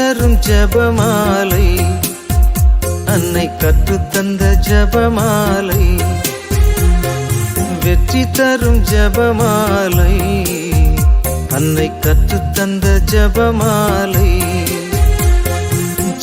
தரும் ஜபமாலை, அன்னை கற்றுத்தந்த ஜபமாலை, வெற்றி தரும் ஜபமாலை, அன்னை கற்றுத்தந்த ஜபமாலை.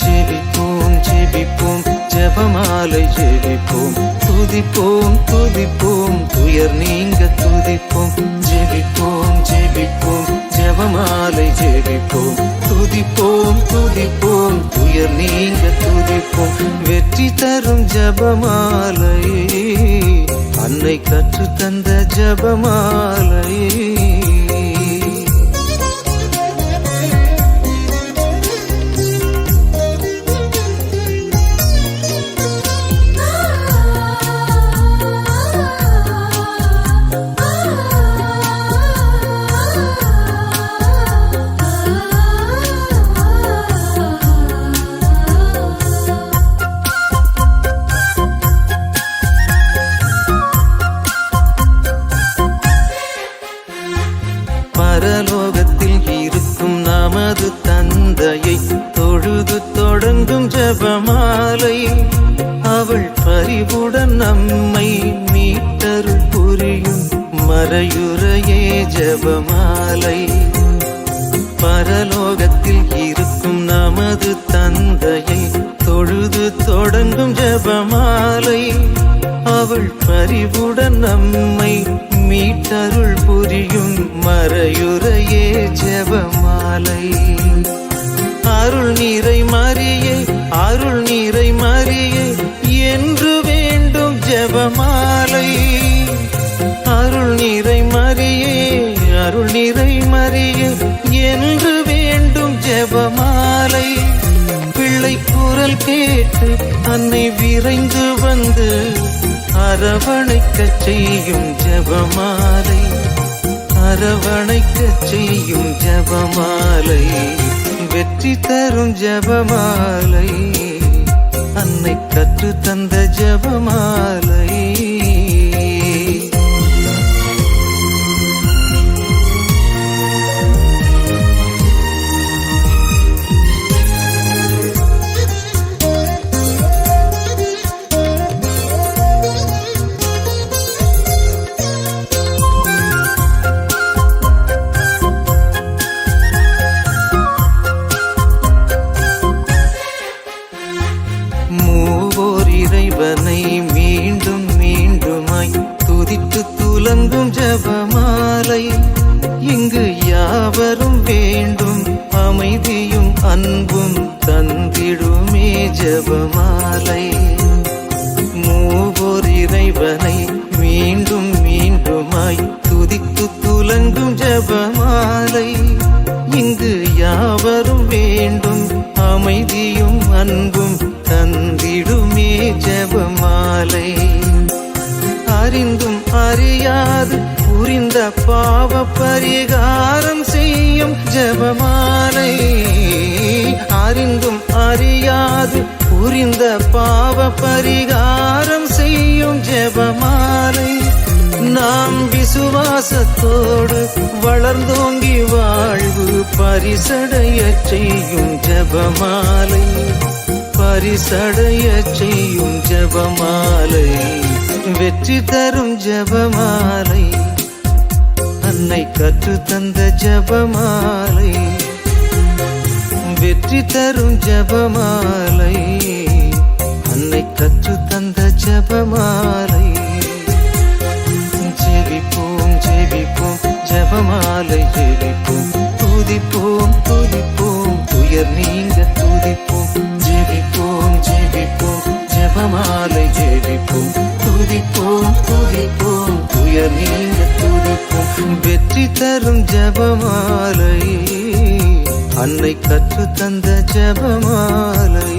ஜெபிப்போம் ஜெபிப்போம் ஜபமாலை ஜெபிப்போம், துதிப்போம் துதிப்போம் துயர் நீங்க துதிப்போம். ஜெபிப்போம் ஜெபிப்போம் ஜபமாலை ஜெபிப்போம், துதிப்போம் துதிப்போம் துயர் நீங்க துதிப்போம். வெற்றி தரும் ஜபமாலை, அன்னை கற்றுத்தந்த ஜபமாலை. பரலோகத்தில் இருக்கும் நமது தந்தையை தொழுது தொடங்கும் ஜபமாலை, அவள் பரிவுடன் நம்மை மீட்டருள் புரியும் மறையுறையே ஜபமாலை. பரலோகத்தில் இருக்கும் நமது தந்தையை தொழுது தொடங்கும் ஜபமாலை, அவள் பரிவுடன் நம்மை மீட்டருள் புரியும் மறையுறையே ஜபமாலை. அருள் நீரை மரியே அருள் நீரை மரியே என்று வேண்டும் ஜபமாலை. அருள் நீரை மரியே அருள் நீரை மரியே என்று வேண்டும் ஜபமாலை. பிள்ளை குரல் கேட்டு அன்னை விரைந்து வந்து அரவணைக்க செய்யும் ஜபமாலை, அரவணைக்க செய்யும் ஜபமாலை. வெற்றி தரும் ஜபமாலை, அன்னை கற்று தந்த ஜபமாலை. இறைவனை மீண்டும் மீண்டுமாய் துதித்து துலங்கும் ஜபமாலை, இங்கு யாவரும் வேண்டும் அமைதியும் அன்பும் தந்திடுமே ஜபமாலை. மூவோர் இறைவனை மீண்டும் மீண்டுமாய் துதித்து துலங்கும் ஜபமாலை, இங்கு யாவரும் வேண்டும் அமைதியும் அன்பும் தந்திடுமே ஜபமாலை. அறிந்தும் அறியாது புரிந்த பாவ பரிகாரம் செய்யும் ஜபமாலை, அறிந்தும் அறியாது புரிந்த பாவ பரிகாரம் செய்யும் ஜபமாலை. நாம் விசுவாசத்தோடு வளர்ந்தோங்கி வாழ்வு பரிசடைய செய்யும் ஜபமாலை, பரிசடைய செய்யும் ஜபமாலை. வெற்றி தரும் ஜபமாலை, அன்னை கற்று தந்த ஜபமாலை. வெற்றி தரும் ஜபமாலை, அன்னை கற்று தந்த ஜபமாலை. ஜெபிப்போம் ஜெபிப்போம் ஜபமாலை ஜெபிப்போம், துதிப்போம் துதிப்போம் துயர் நீங்க துதிப்போம். ஜெபிப்போம் ஜெபிப்போம் ஜபமாலை ஜெபிப்போம், துதிப்போம் துதிப்போம் துயர் நீங்க துதிப்போம். வெற்றி தரும் ஜபமாலை, அன்னை கற்று தந்த ஜபமாலை.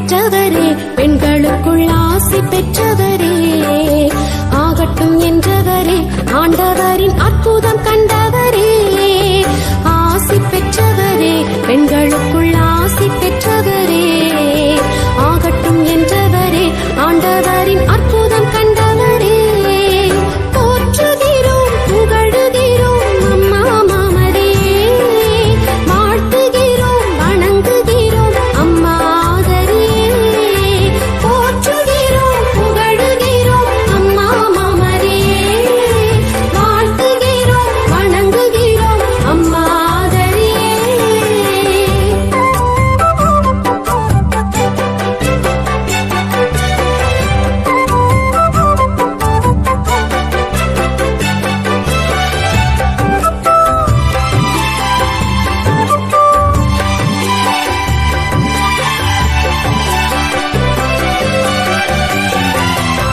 பெற்றவரே, பெண்களுக்குள் ஆசி பெற்றவரே, ஆகட்டும் என்றவரே, ஆண்டவரின் அற்புதம் கண்டவரே, ஆசி பெற்றவரே, பெண்களுக்குள் ஆசி பெற்றவரே, ஆகட்டும் என்றவரே, ஆண்டவரின் அற்புதம் கண்டவரே, போற்றுகிறோம் புகழுகிறோம் அம்மா மாமரியே, வாழ்த்துகிறோம் வணங்குகிறோம் அம்மா ஆதரியே, போற்றுகிறோம் புகழுகிறோம் அம்மா மாமரியே, வாழ்த்துகிறோம் வணங்குகிறோம் அம்மா ஆதரியே.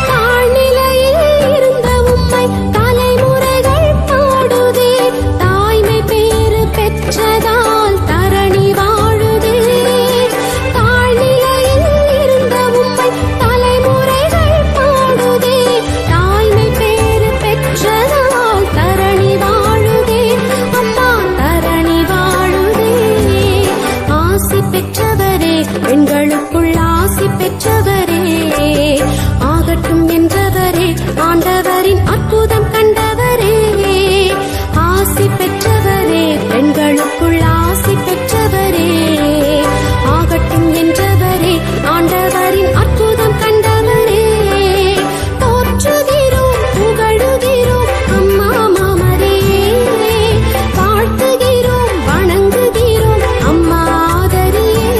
தாழ்நிலையில் இருந்த உம்மை தலைமுறைகள் பாடுதே, தாய்மை பேறு பெற்றதால் தரணி வாழுதே. தாழ்நிலையில் இருந்த உம்மை தலைமுறைகள் பாடுதே, தாய்மை பேறு பெற்றதால் தரணி வாழுதே. அம்மா தரணி வாழுதே. ஆசி பெற்றவரே, பெண்களுக்குள் ஆசி பெற்றவரே, ஆகட்டும் என்றவரே, ஆண்டவரின் அற்புதம் கண்டவரே, ஆசி பெற்றவரே, பெண்களுக்குள் ஆசி பெற்றவரே, ஆகட்டும் என்றவரே, ஆண்டவரின் அற்புதம் கண்டவரே, போற்றுகிறோம் புகழுகிறோம் அம்மா மாமரியே, வாழ்த்துகிறோம் வணங்குகிறோம் அம்மா ஆதரியே,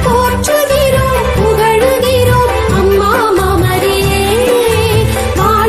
போற்றுகிறோம் புகழுகிறோம் அம்மா மாமரியே, வாழ்த்துகிறோம்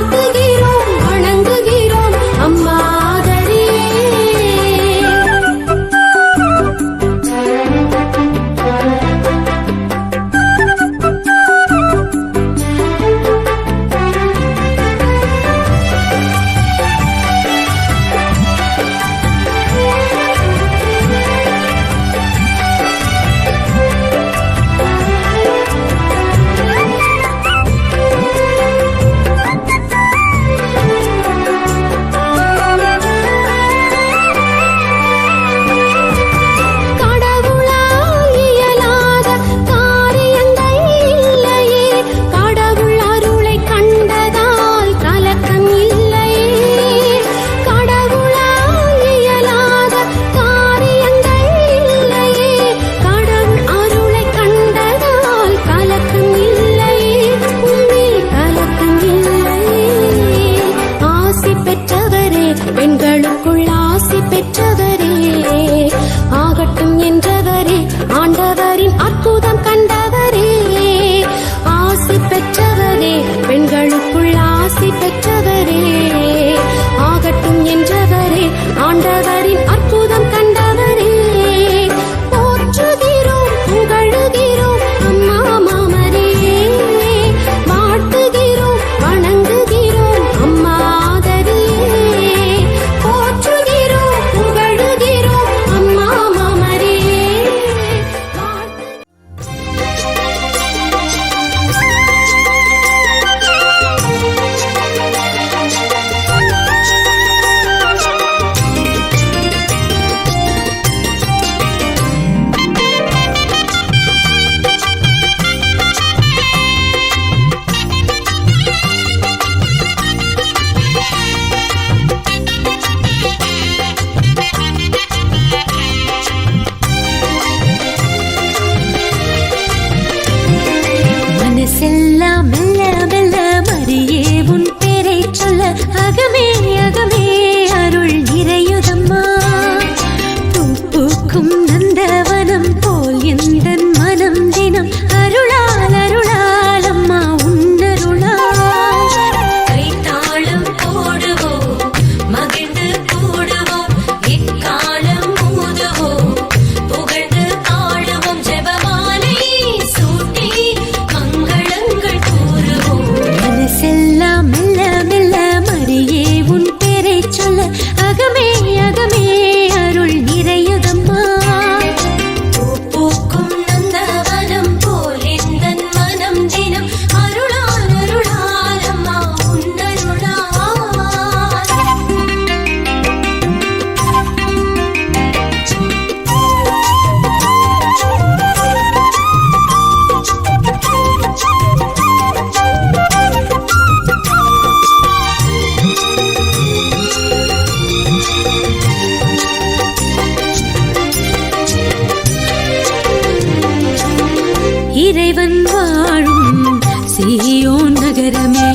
வாழும் சீயோன் நகரமே,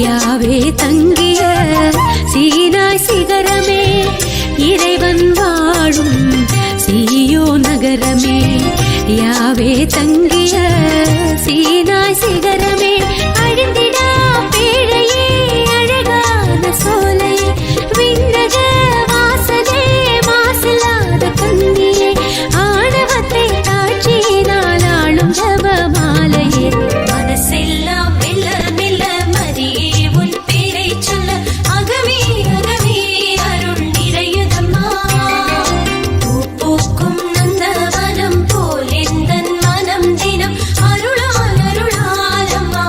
யாவே தங்கிய சீனாய் சிகரமே, இறைவன் வாழும் சீயோன் நகரமே, யாவே தங்கிய சீனாய் சிகரமே, அழிந்திடா பேழையே அழகான சோலையே, விண்ணக வாசலே மாசில்லாத கண்ணியே, ஆணவத்தை தாட்சியினால் ஆளும் ஜபமாலையே, மனசெல்லாம் மெல்ல மெல்ல மரியே உன் பேரை சொல்ல அகமே அகமே அருள் நிறையுதம்மா, பூ பூக்கும் நந்தவனம் போல் எந்தன் மனம் தினம் அருளால் அருளால் அம்மா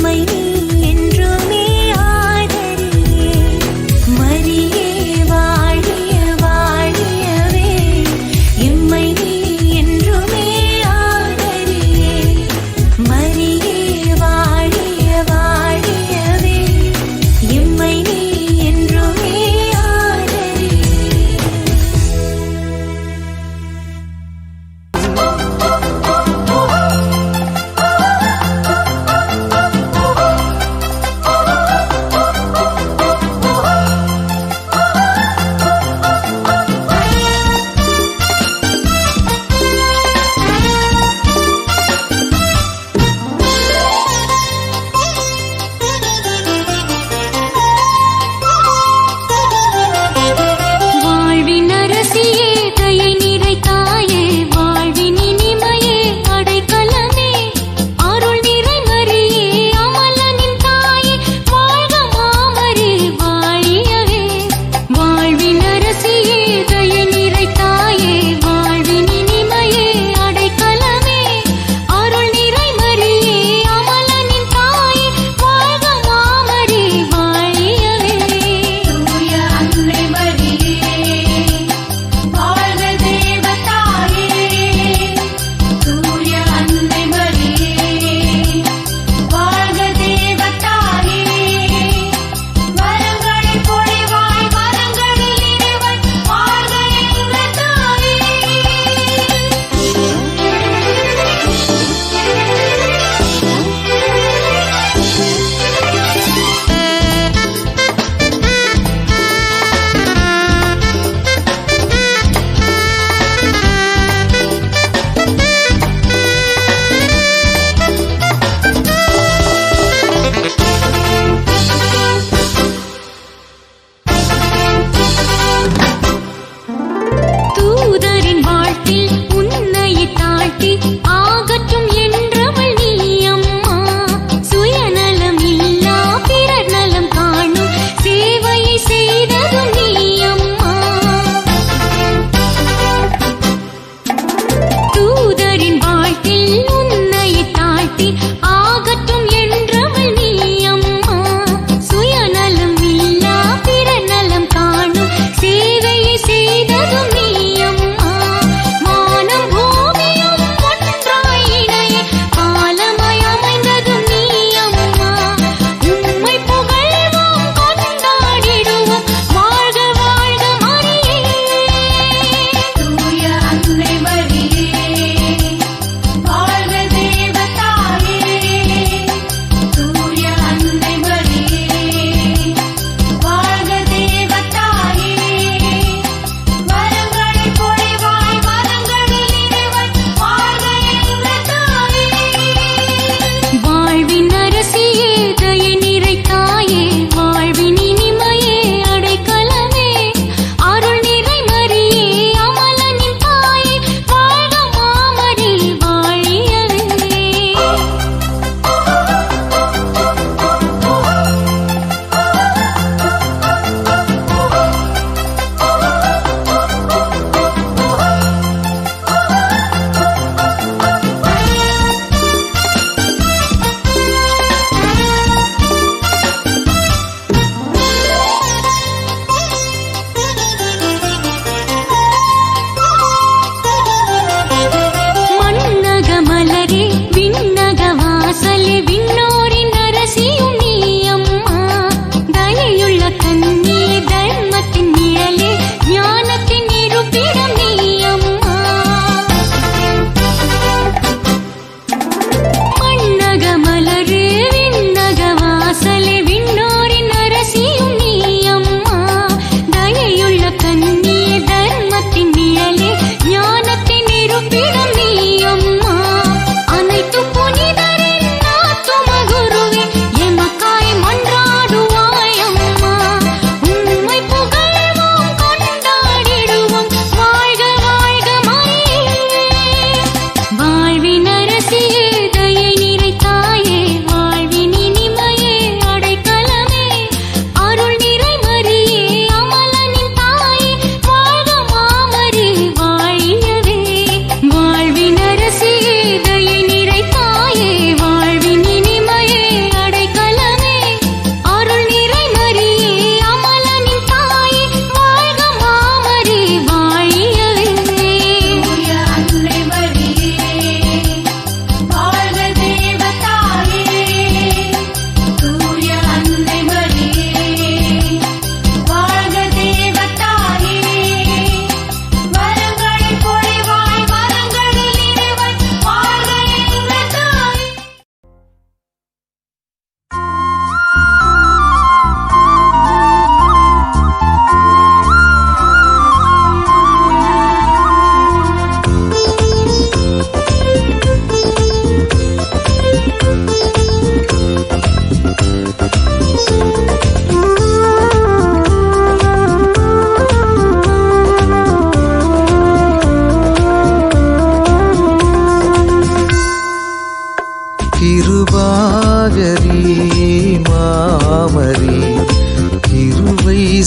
எம்மை நீ என்றுமே ஆதரியே மரியே வாழிய வாழியவே எம்மை நீ என்றுமே ஆதரியே மரியே வாழிய வாழியவே எம்மை நீ என்றுமே ஆதரியே.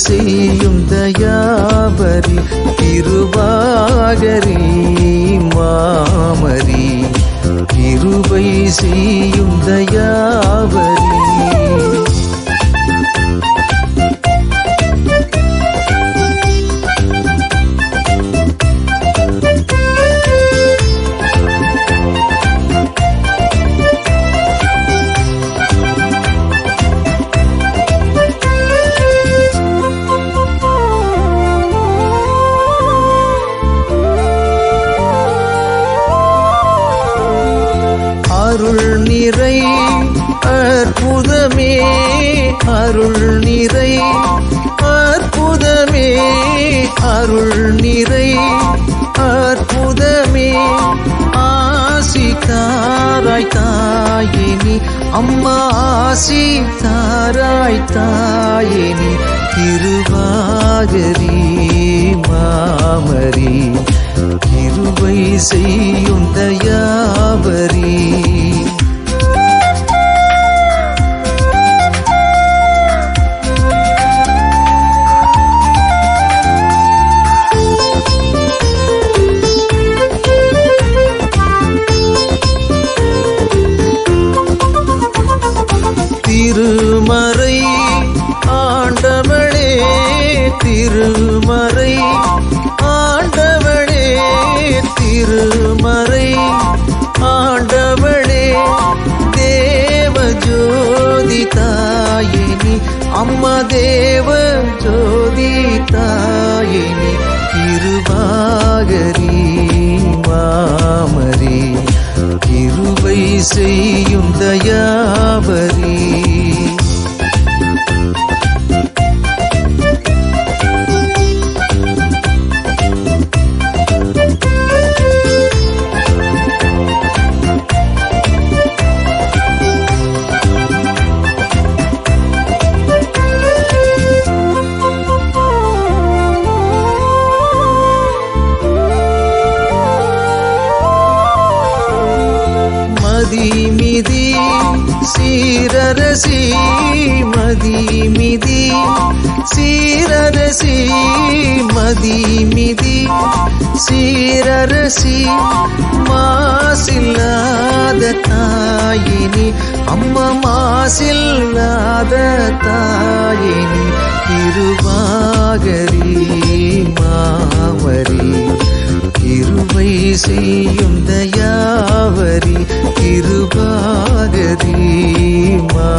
செய்யும் தயாபரி கிருபாகரி மாமரி கிருபை செய்யும் தயாபரி. அருள் நிறை அற்புதமே அருள் நிறை அற்புதமே அருள் நிறை அற்புதமே ஆசி தாராய் தாயினி அம்மா ஆசி தாராய் தாயினி கிருபாகரி மாமரி கிருபை செய்யும் தயாபரி. திருமறை ஆண்டவளே திருமறை ஆண்டவளே திருமறை ஆண்டவளே தேவ ஜோதி தாயினி அம்மா தேவ ஜோதி தாயினி கிருபாகரி மாமரி கிருபை செய்யும் தயாபரி. மதிமிதி சீரரசி மதிமிதி சீரரசி மதிமிதி சீரரசி மாசில்லாத தாயினி அம்மா மாசில்லாத தாயினி கிருபாகரி மாமரி கிருபை செய்யும் தயாவரி கிருபாகரி மா